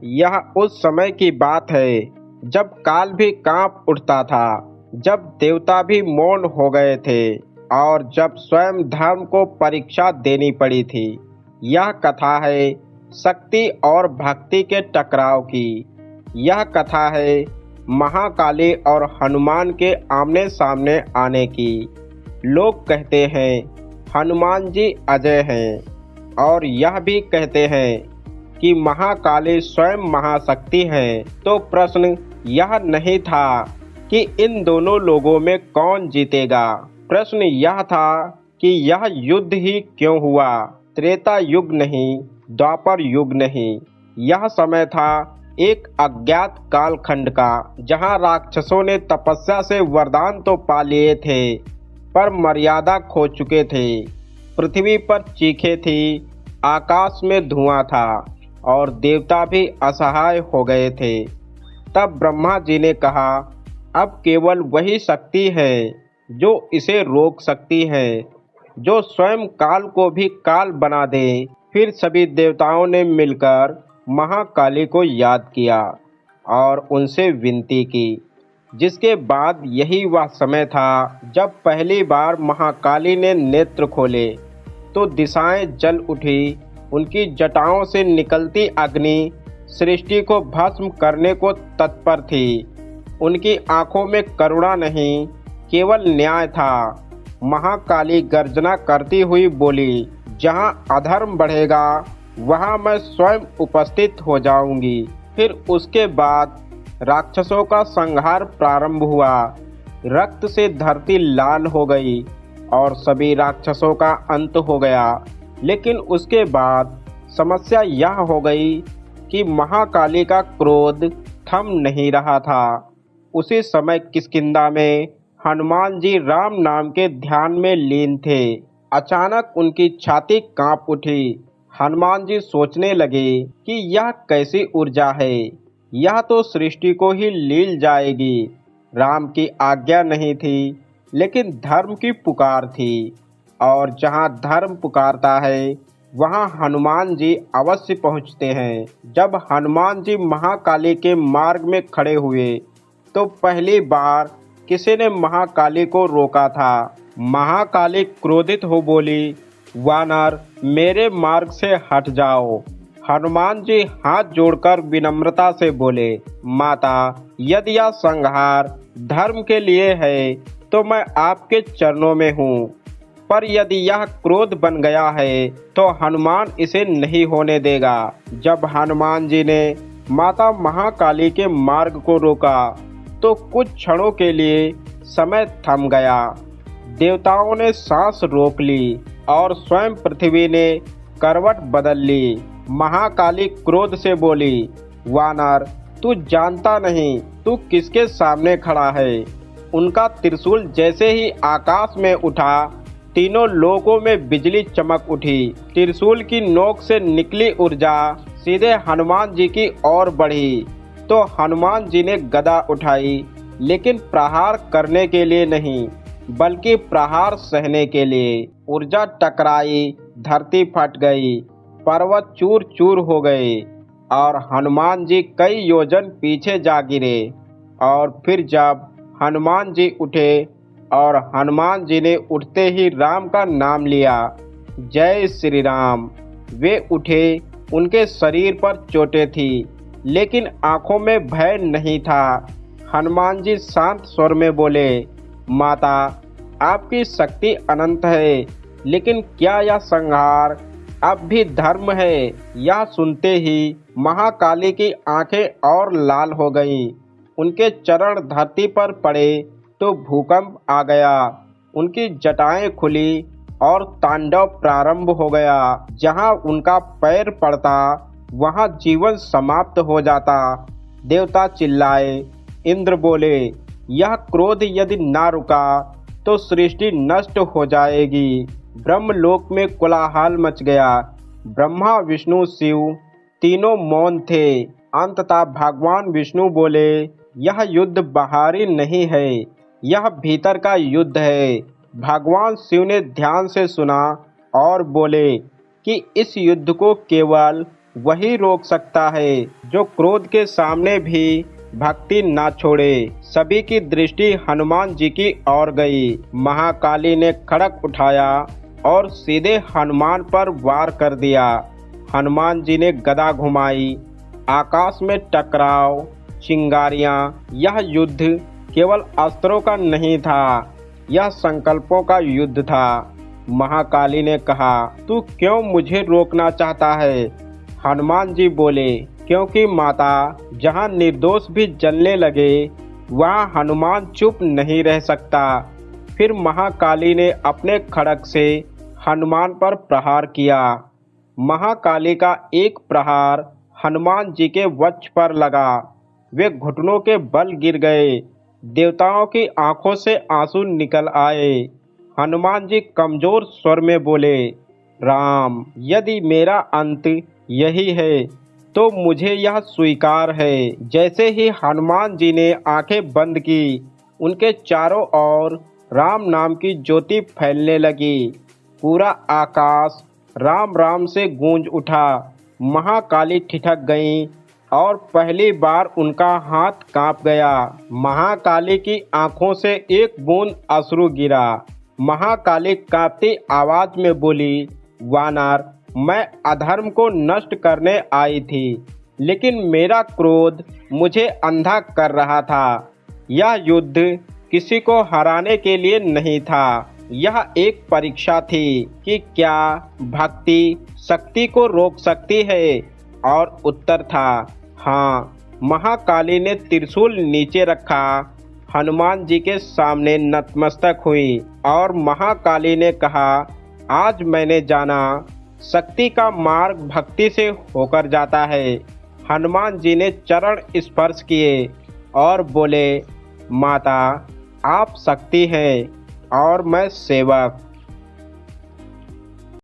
यह उस समय की बात है जब काल भी कांप उठता था, जब देवता भी मौन हो गए थे और जब स्वयं धर्म को परीक्षा देनी पड़ी थी। यह कथा है शक्ति और भक्ति के टकराव की। यह कथा है महाकाली और हनुमान के आमने सामने आने की। लोग कहते हैं हनुमान जी अजय हैं और यह भी कहते हैं कि महाकाली स्वयं महाशक्ति है। तो प्रश्न यह नहीं था कि इन दोनों लोगों में कौन जीतेगा। प्रश्न यह था कि यह युद्ध ही क्यों हुआ। त्रेता युग नहीं, द्वापर युग नहीं, यह समय था एक अज्ञात कालखंड का, जहां राक्षसों ने तपस्या से वरदान तो पा लिए थे पर मर्यादा खो चुके थे। पृथ्वी पर चीखें थी, आकाश में धुआं था और देवता भी असहाय हो गए थे। तब ब्रह्मा जी ने कहा, अब केवल वही शक्ति है जो इसे रोक सकती है, जो स्वयं काल को भी काल बना दे। फिर सभी देवताओं ने मिलकर महाकाली को याद किया और उनसे विनती की, जिसके बाद यही वह समय था जब पहली बार महाकाली ने नेत्र खोले तो दिशाएं जल उठी। उनकी जटाओं से निकलती अग्नि सृष्टि को भस्म करने को तत्पर थी। उनकी आंखों में करुणा नहीं, केवल न्याय था। महाकाली गर्जना करती हुई बोली, जहां अधर्म बढ़ेगा वहां मैं स्वयं उपस्थित हो जाऊंगी। फिर उसके बाद राक्षसों का संहार प्रारंभ हुआ। रक्त से धरती लाल हो गई और सभी राक्षसों का अंत हो गया। लेकिन उसके बाद समस्या यह हो गई कि महाकाली का क्रोध थम नहीं रहा था। उसी समय किष्किंधा में हनुमान जी राम नाम के ध्यान में लीन थे। अचानक उनकी छाती कांप उठी। हनुमान जी सोचने लगे कि यह कैसी ऊर्जा है, यह तो सृष्टि को ही लील जाएगी। राम की आज्ञा नहीं थी, लेकिन धर्म की पुकार थी, और जहाँ धर्म पुकारता है वहाँ हनुमान जी अवश्य पहुँचते हैं। जब हनुमान जी महाकाली के मार्ग में खड़े हुए तो पहली बार किसी ने महाकाली को रोका था। महाकाली क्रोधित हो बोली, वानर मेरे मार्ग से हट जाओ। हनुमान जी हाथ जोड़कर विनम्रता से बोले, माता यदि यह संहार धर्म के लिए है तो मैं आपके चरणों में हूँ, पर यदि यह क्रोध बन गया है तो हनुमान इसे नहीं होने देगा। जब हनुमान जी ने माता महाकाली के मार्ग को रोका तो कुछ क्षणों के लिए समय थम गया। देवताओं ने सांस रोक ली और स्वयं पृथ्वी ने करवट बदल ली। महाकाली क्रोध से बोली, वानर तू जानता नहीं तू किसके सामने खड़ा है। उनका त्रिशूल जैसे ही आकाश में उठा, तीनों लोगों में बिजली चमक उठी। त्रिशूल की नोक से निकली ऊर्जा सीधे हनुमान जी की ओर बढ़ी तो हनुमान जी ने गदा उठाई, लेकिन प्रहार करने के लिए नहीं बल्कि प्रहार सहने के लिए। ऊर्जा टकराई, धरती फट गई, पर्वत चूर चूर हो गए और हनुमान जी कई योजन पीछे जा गिरे। और फिर जब हनुमान जी उठे और हनुमान जी ने उठते ही राम का नाम लिया, जय श्री राम। वे उठे, उनके शरीर पर चोटें थी लेकिन आंखों में भय नहीं था। हनुमान जी शांत स्वर में बोले, माता आपकी शक्ति अनंत है, लेकिन क्या यह संहार अब भी धर्म है। यह सुनते ही महाकाली की आंखें और लाल हो गईं। उनके चरण धरती पर पड़े तो भूकंप आ गया। उनकी जटाएं खुली और तांडव प्रारंभ हो गया। जहां उनका पैर पड़ता वहां जीवन समाप्त हो जाता। देवता चिल्लाए, इंद्र बोले, यह क्रोध यदि ना रुका तो सृष्टि नष्ट हो जाएगी। ब्रह्मलोक में कोलाहल मच गया। ब्रह्मा विष्णु शिव तीनों मौन थे। अंततः भगवान विष्णु बोले, यह युद्ध बाहरी नहीं है, यह भीतर का युद्ध है। भगवान शिव ने ध्यान से सुना और बोले कि इस युद्ध को केवल वही रोक सकता है जो क्रोध के सामने भी भक्ति ना छोड़े। सभी की दृष्टि हनुमान जी की ओर गई। महाकाली ने खड़ग उठाया और सीधे हनुमान पर वार कर दिया। हनुमान जी ने गदा घुमाई। आकाश में टकराव, चिंगारियां। यह युद्ध केवल अस्त्रों का नहीं था, यह संकल्पों का युद्ध था। महाकाली ने कहा, तू क्यों मुझे रोकना चाहता है? हनुमान जी बोले, क्योंकि माता, जहाँ निर्दोष भी जलने लगे वहाँ हनुमान चुप नहीं रह सकता। फिर महाकाली ने अपने खड्ग से हनुमान पर प्रहार किया। महाकाली का एक प्रहार हनुमान जी के वक्ष पर लगा। वे घुटनों के बल गिर गए। देवताओं की आंखों से आंसू निकल आए। हनुमान जी कमजोर स्वर में बोले, राम, यदि मेरा अंत यही है तो मुझे यह स्वीकार है। जैसे ही हनुमान जी ने आंखें बंद की, उनके चारों ओर राम नाम की ज्योति फैलने लगी। पूरा आकाश राम राम से गूंज उठा। महाकाली ठिठक गईं और पहली बार उनका हाथ कांप गया। महाकाली की आंखों से एक बूंद अश्रु गिरा। महाकाली कांपती आवाज में बोली, वानर, मैं अधर्म को नष्ट करने आई थी, लेकिन मेरा क्रोध मुझे अंधा कर रहा था। यह युद्ध किसी को हराने के लिए नहीं था, यह एक परीक्षा थी कि क्या भक्ति शक्ति को रोक सकती है। और उत्तर था हाँ। महाकाली ने त्रिशूल नीचे रखा, हनुमान जी के सामने नतमस्तक हुई और महाकाली ने कहा, आज मैंने जाना, शक्ति का मार्ग भक्ति से होकर जाता है। हनुमान जी ने चरण स्पर्श किए और बोले, माता, आप शक्ति हैं और मैं सेवक।